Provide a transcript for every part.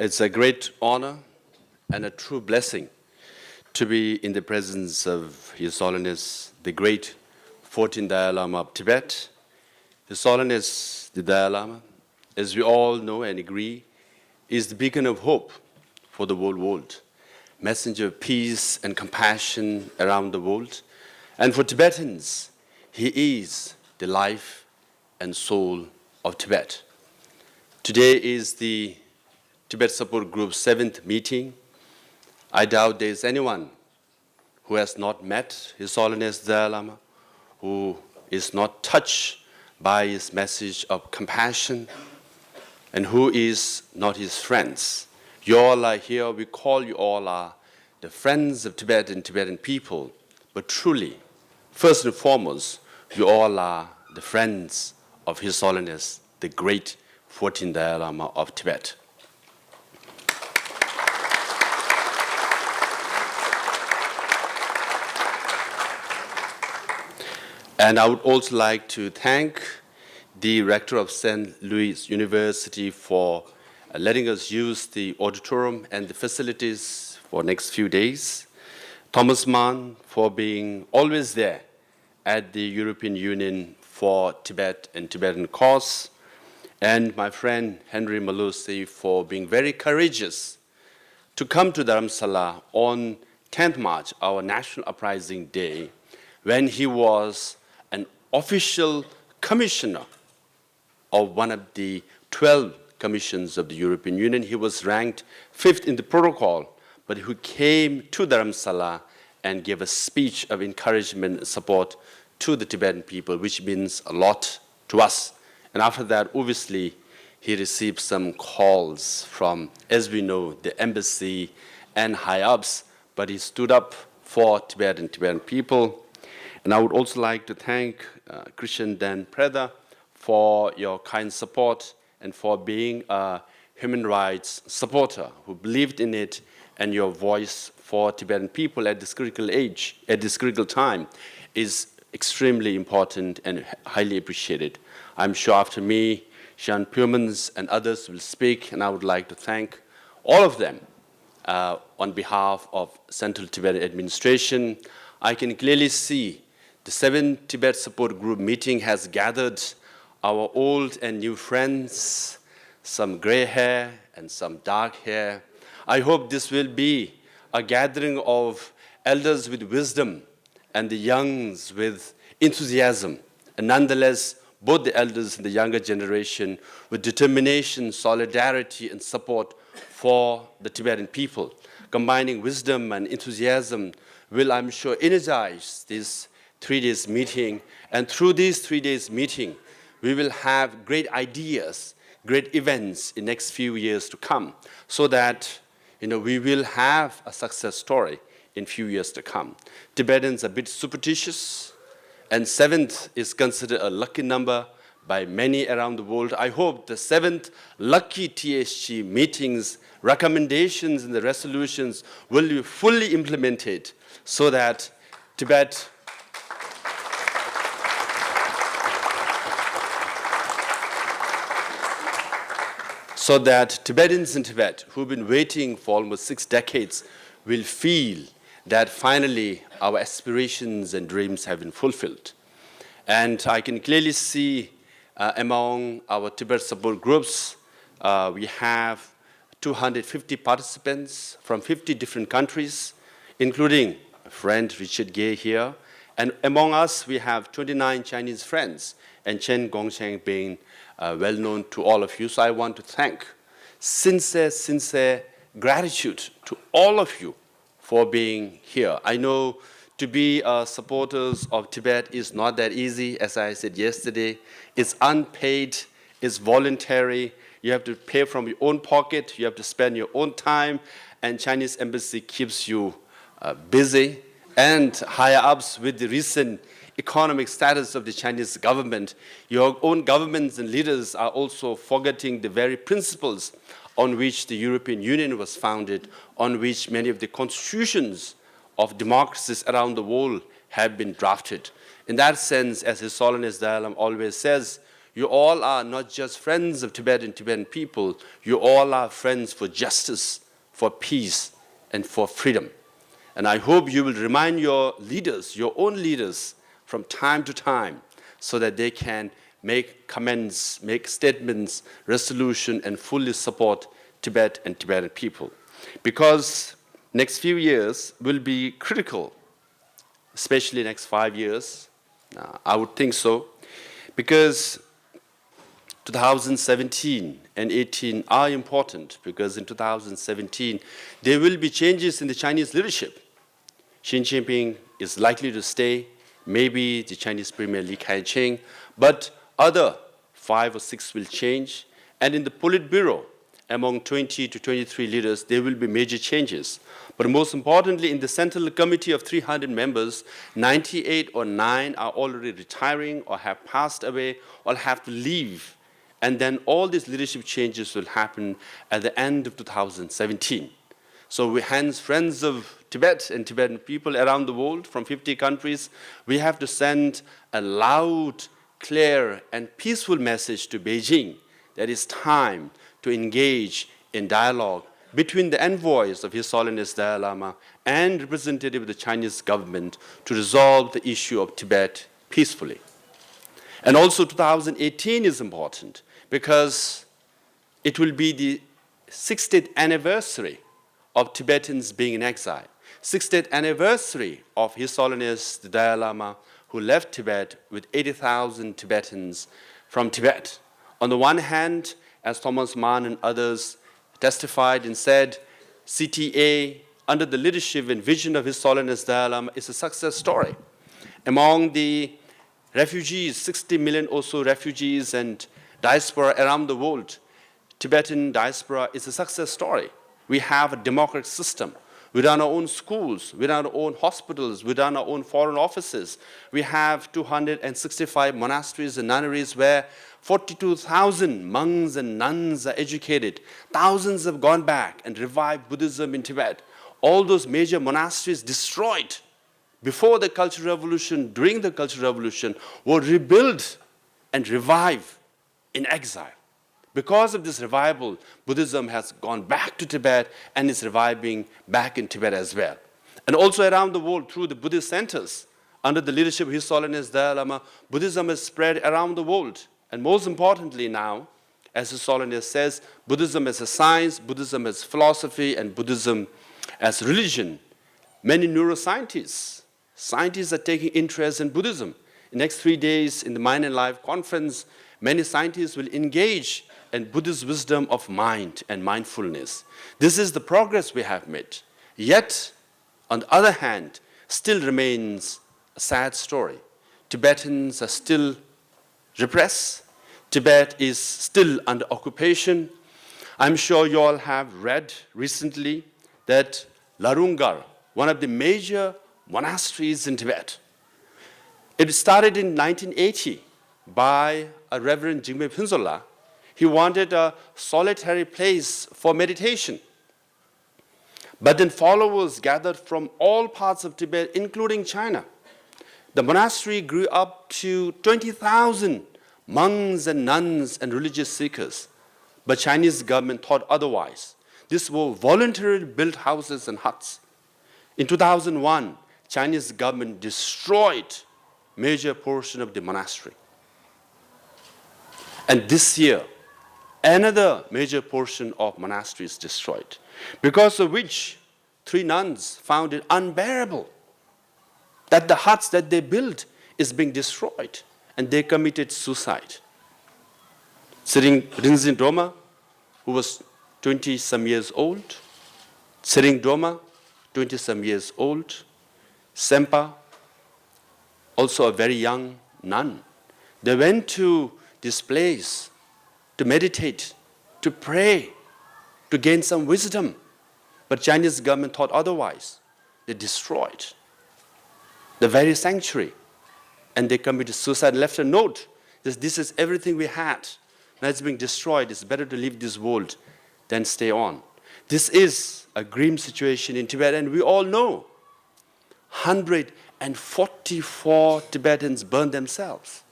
It's a great honor and a true blessing to be in the presence of His Holiness, the great 14th Dalai Lama of Tibet. His Holiness, the Dalai Lama, as we all know and agree, is the beacon of hope for the whole world, messenger of peace and compassion around the world. And for Tibetans, he is the life and soul of Tibet. Today is the Tibet Support Group's 7th meeting. I doubt there is anyone who has not met His Holiness the Dalai Lama, who is not touched by his message of compassion, and who is not his friends. You all are here, we call you all are the friends of Tibet and Tibetan people, but truly, first and foremost, you all are the friends of His Holiness, the great 14th Dalai Lama of Tibet. And I would also like to thank the rector of St. Louis University for letting us use the auditorium and the facilities for next few days. Thomas Mann for being always there at the European Union for Tibet and Tibetan cause. And my friend Henry Malusi for being very courageous to come to Dharamsala on 10th March, our National Uprising Day, when he was an official commissioner of one of the 12 commissions of the European Union. He was ranked 5th in the protocol, but who came to Dharamsala and gave a speech of encouragement and support to the Tibetan people, which means a lot to us. And after that, obviously, he received some calls from, as we know, the embassy and high-ups, but he stood up for Tibet and Tibetan people. And I would also like to thank Christian Dan Preda for your kind support and for being a human rights supporter who believed in it, and your voice for Tibetan people at this critical age, at this critical time, is extremely important and highly appreciated. I'm sure after me, Jean Purmans and others will speak, and I would like to thank all of them on behalf of Central Tibetan Administration. I can clearly see the 7th Tibet Support Group meeting has gathered our old and new friends, some gray hair and some dark hair. I hope this will be a gathering of elders with wisdom and the youngs with enthusiasm. And nonetheless, both the elders and the younger generation with determination, solidarity, and support for the Tibetan people. Combining wisdom and enthusiasm will, I'm sure, energize this 3 days meeting. And through these 3 days meeting, we will have great ideas, great events in the next few years to come, so that we will have a success story in few years to come. Tibetans are a bit superstitious, and 7th is considered a lucky number by many around the world. I hope the 7th lucky TSG meetings, recommendations and the resolutions will be fully implemented so that Tibet so that Tibetans in Tibet, who've been waiting for almost 6 decades, will feel that finally our aspirations and dreams have been fulfilled. And I can clearly see among our Tibet support groups, we have 250 participants from 50 different countries, including a friend Richard Gay here. And among us, we have 29 Chinese friends, and Chen Gongsheng being well known to all of you. So I want to thank sincere gratitude to all of you for being here. I know to be supporters of Tibet is not that easy. As I said yesterday, it's unpaid, it's voluntary. You have to pay from your own pocket, you have to spend your own time, and Chinese embassy keeps you busy. And higher ups with the recent economic status of the Chinese government, your own governments and leaders are also forgetting the very principles on which the European Union was founded, on which many of the constitutions of democracies around the world have been drafted. In that sense, as His Holiness Dalai Lama always says, You all are not just friends of Tibet and Tibetan people, you all are friends for justice, for peace, and for freedom. And I hope you will remind your leaders, your own leaders, from time to time, so that they can make comments, make statements, resolution, and fully support Tibet and Tibetan people. Because next few years will be critical, especially next 5 years. I would think so, because 2017 and 18 are important, because in 2017 there will be changes in the Chinese leadership. Xi Jinping is likely to stay, maybe the Chinese Premier Li Keqiang, but other 5 or 6 will change. And in the Politburo, among 20 to 23 leaders, there will be major changes. But most importantly, in the Central Committee of 300 members, 98 or 9 are already retiring or have passed away or have to leave. And then all these leadership changes will happen at the end of 2017. So we, hence, friends of Tibet and Tibetan people around the world from 50 countries, we have to send a loud, clear, and peaceful message to Beijing that it's time to engage in dialogue between the envoys of His Holiness Dalai Lama and representative of the Chinese government to resolve the issue of Tibet peacefully. And also 2018 is important because it will be the 60th anniversary of Tibetans being in exile. 60th anniversary of His Holiness the Dalai Lama, who left Tibet with 80,000 Tibetans from Tibet. On the one hand, as Thomas Mann and others testified and said, CTA, under the leadership and vision of His Holiness Dalai Lama, is a success story. Among the refugees, 60 million or so refugees and diaspora around the world, Tibetan diaspora is a success story. We have a democratic system. We run our own schools, we run our own hospitals, we run our own foreign offices. We have 265 monasteries and nunneries where 42,000 monks and nuns are educated. Thousands have gone back and revived Buddhism in Tibet. All those major monasteries destroyed before the Cultural Revolution, during the Cultural Revolution, were rebuilt and revived in exile. Because of this revival, Buddhism has gone back to Tibet and is reviving back in Tibet as well. And also around the world through the Buddhist centers, under the leadership of His Holiness Dalai Lama, Buddhism has spread around the world. And most importantly now, as His Holiness says, Buddhism as a science, Buddhism as philosophy, and Buddhism as religion. Many neuroscientists, scientists are taking interest in Buddhism. In the next 3 days in the Mind and Life conference, many scientists will engage in Buddhist wisdom of mind and mindfulness. This is the progress we have made. Yet, on the other hand, still remains a sad story. Tibetans are still repressed. Tibet is still under occupation. I'm sure you all have read recently that Larungar, one of the major monasteries in Tibet, it started in 1980 by a Reverend Jigme Phunzola. He wanted a solitary place for meditation. But then followers gathered from all parts of Tibet, including China. The monastery grew up to 20,000 monks and nuns and religious seekers. But Chinese government thought otherwise. These were voluntarily built houses and huts. In 2001, Chinese government destroyed major portion of the monastery. And this year, another major portion of monastery is destroyed, because of which 3 nuns found it unbearable that the huts that they built is being destroyed, and they committed suicide. Sering Rinzin Doma, who was 20-some years old, Sering Doma, 20-some years old, Sempa, also a very young nun. They went to this place to meditate, to pray, to gain some wisdom. But Chinese government thought otherwise. They destroyed the very sanctuary, and they committed suicide and left a note. This is everything we had. Now it's being destroyed. It's better to leave this world than stay on. This is a grim situation in Tibet, and we all know 144 Tibetans burned themselves.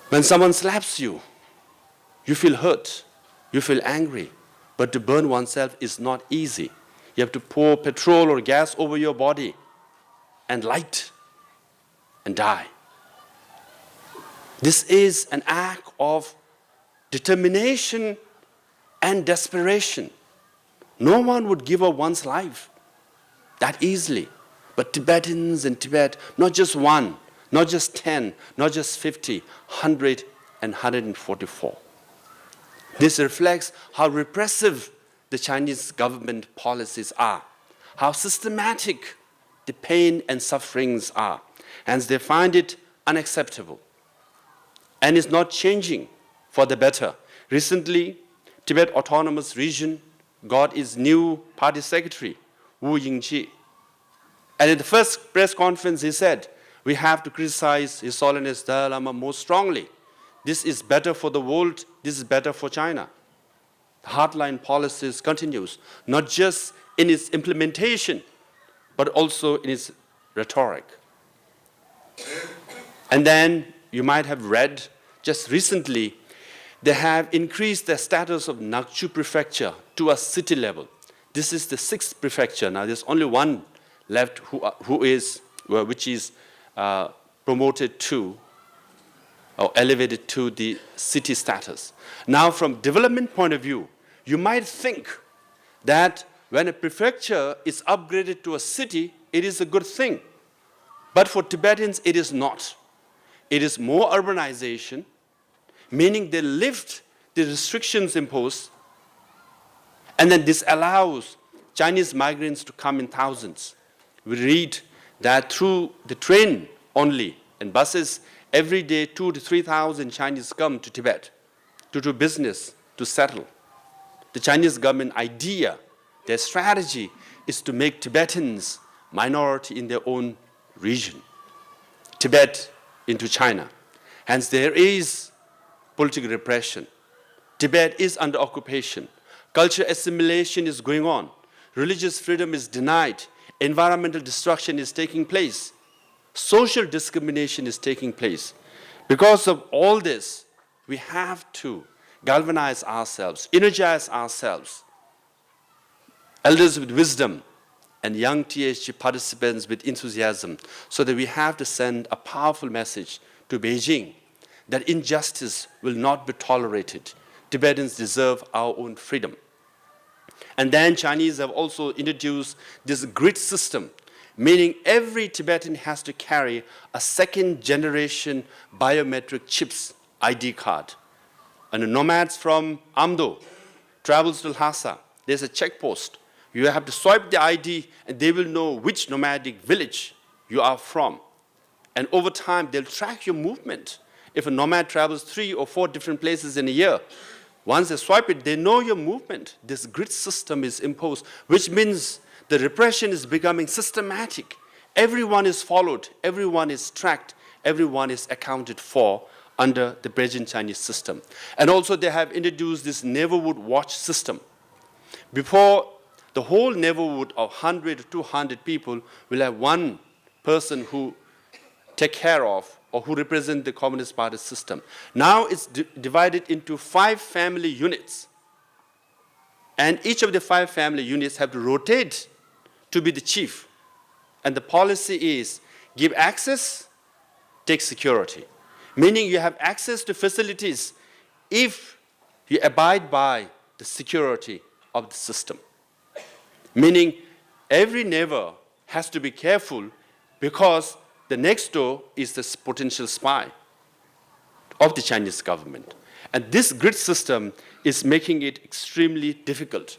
When someone slaps you, you feel hurt, you feel angry, but to burn oneself is not easy. You have to pour petrol or gas over your body and light and die. This is an act of determination and desperation. No one would give up one's life that easily. But Tibetans in Tibet, not just one, not just 10, not just 50, 100 and 144. This reflects how repressive the Chinese government policies are, how systematic the pain and sufferings are. Hence, they find it unacceptable and is not changing for the better. Recently, Tibet Autonomous Region got its new party secretary, Wu Yingji. And in the first press conference, he said, we have to criticize His Holiness Dalai Lama more strongly. This is better for the world, this is better for China. The hardline policies continues, not just in its implementation, but also in its rhetoric. And then you might have read just recently, they have increased the status of Nakchu prefecture to a city level. This is the 6th prefecture. Now there's only one left which is promoted to or elevated to the city status. Now from development point of view, you might think that when a prefecture is upgraded to a city, it is a good thing. But for Tibetans, it is not. It is more urbanization, meaning they lift the restrictions imposed, and then this allows Chinese migrants to come in thousands. We read that through the train only and buses, every day 2,000 to 3,000 Chinese come to Tibet to do business, to settle. The Chinese government idea, their strategy is to make Tibetans minority in their own region, Tibet into China. Hence there is political repression. Tibet is under occupation. Cultural assimilation is going on. Religious freedom is denied. Environmental destruction is taking place. Social discrimination is taking place. Because of all this, we have to galvanize ourselves, energize ourselves. Elders with wisdom and young THG participants with enthusiasm, so that we have to send a powerful message to Beijing that injustice will not be tolerated. Tibetans deserve our own freedom. And then Chinese have also introduced this grid system, meaning every Tibetan has to carry a 2nd generation biometric chips ID card. And the nomads from Amdo travels to Lhasa. There's a checkpost. You have to swipe the ID and they will know which nomadic village you are from. And over time, they'll track your movement. If a nomad travels 3 or 4 different places in a year, once they swipe it, they know your movement. This grid system is imposed, which means the repression is becoming systematic. Everyone is followed, everyone is tracked, everyone is accounted for under the Beijing Chinese system. And also they have introduced this neighborhood watch system. Before, the whole neighborhood of 100 to 200 people will have one person who take care of or who represent the Communist Party system. Now it's divided into 5 family units. And each of the 5 family units have to rotate to be the chief. And the policy is give access, take security. Meaning you have access to facilities if you abide by the security of the system. Meaning every neighbor has to be careful because the next door is the potential spy of the Chinese government. And this grid system is making it extremely difficult.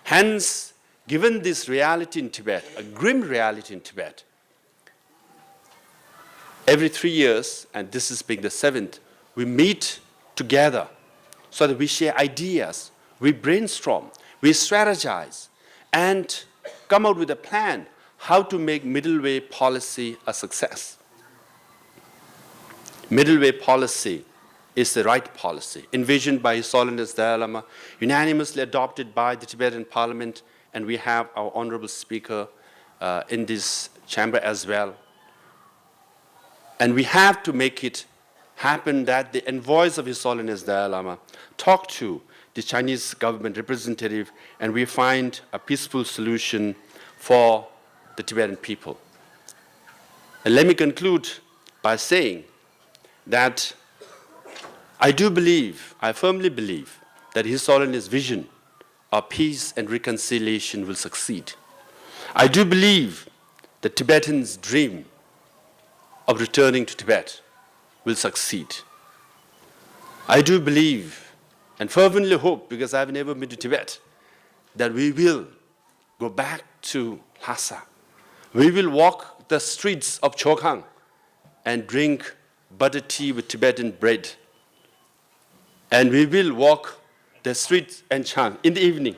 Hence, given this reality in Tibet, a grim reality in Tibet, every 3 years, and this is being the 7th, we meet together so that we share ideas, we brainstorm, we strategize, and come out with a plan how to make middle way policy a success. Middle way policy is the right policy, envisioned by His Holiness Dalai Lama, unanimously adopted by the Tibetan Parliament, and we have our honorable speaker in this chamber as well. And we have to make it happened that the envoys of His Holiness Dalai Lama talked to the Chinese government representative, and we find a peaceful solution for the Tibetan people. And let me conclude by saying that I firmly believe that His Holiness' vision of peace and reconciliation will succeed. I do believe the Tibetans' dream of returning to Tibet will succeed. I do believe and fervently hope, because I've never been to Tibet, that we will go back to Lhasa. We will walk the streets of Chokhang and drink butter tea with Tibetan bread. And we will walk the streets and chant in the evening.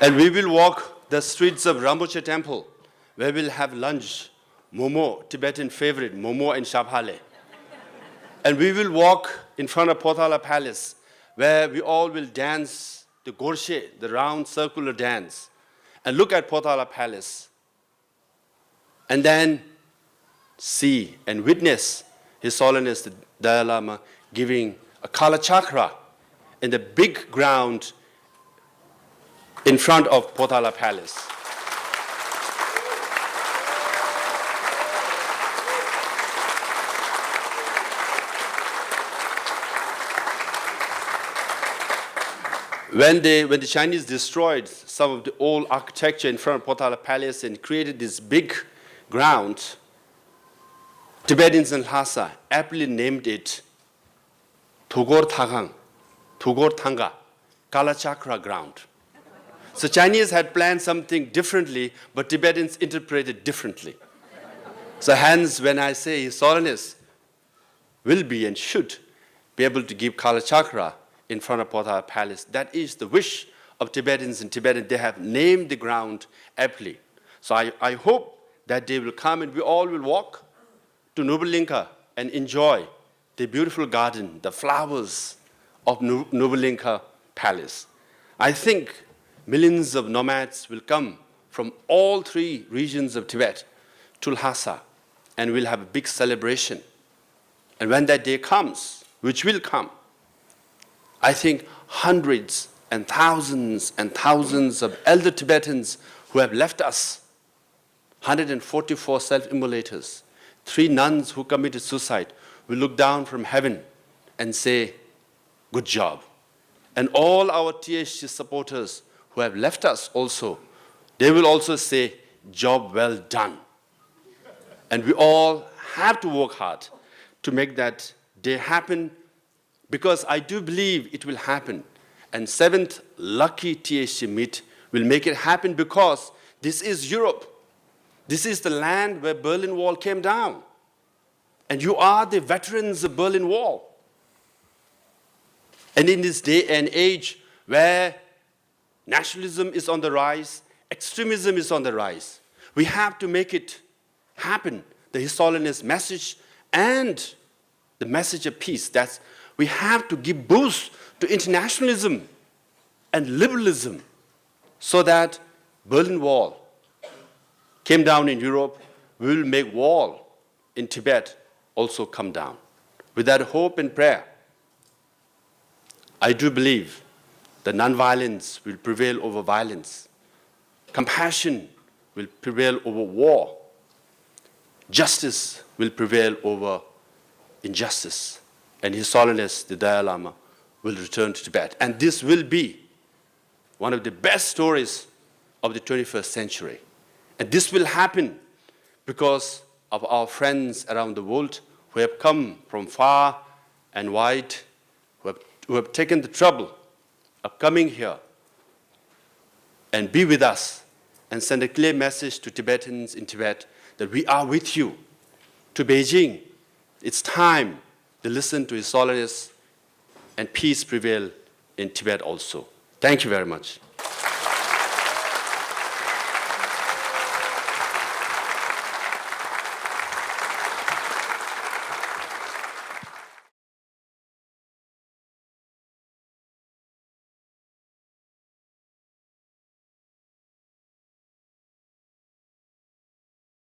And we will walk the streets of Rinpoche Temple, where we'll have lunch, momo, Tibetan favorite, momo and shaphale. And we will walk in front of Potala Palace, where we all will dance the gorshe, the round circular dance, and look at Potala Palace, and then see and witness His Holiness the Dalai Lama giving a Kala Chakra in the big ground in front of Potala Palace. When the Chinese destroyed some of the old architecture in front of Potala Palace and created this big ground, Tibetans in Lhasa aptly named it Thugor Thanga, Kala Chakra ground. So Chinese had planned something differently, but Tibetans interpreted differently. So hence, when I say His Holiness will be and should be able to give Kala Chakra in front of Potala Palace, that is the wish of Tibetans in Tibet. They have named the ground aptly. So I hope that day will come and we all will walk to Nubalinka and enjoy the beautiful garden, the flowers of Nubalinka Palace. I think millions of nomads will come from all three regions of Tibet to Lhasa, and we'll have a big celebration. And when that day comes, which will come, I think hundreds and thousands of elder Tibetans who have left us, 144 self-immolators, 3 nuns who committed suicide, will look down from heaven and say, good job. And all our THC supporters who have left us also, they will also say, job well done. And we all have to work hard to make that day happen, because I do believe it will happen. And 7th lucky THC meet will make it happen, because this is Europe. This is the land where Berlin Wall came down. And you are the veterans of Berlin Wall. And in this day and age where nationalism is on the rise, extremism is on the rise, we have to make it happen. The His Holiness message and the message of peace. That's, we have to give boost to internationalism and liberalism so that Berlin Wall came down in Europe, we will make wall in Tibet also come down. With that hope and prayer, I do believe that nonviolence will prevail over violence. Compassion will prevail over war. Justice will prevail over injustice. And His Holiness, the Dalai Lama, will return to Tibet. And this will be one of the best stories of the 21st century. And this will happen because of our friends around the world who have come from far and wide, who have taken the trouble of coming here and be with us and send a clear message to Tibetans in Tibet that we are with you. To Beijing, it's time to listen to His Holiness and peace prevail in Tibet also. Thank you very much.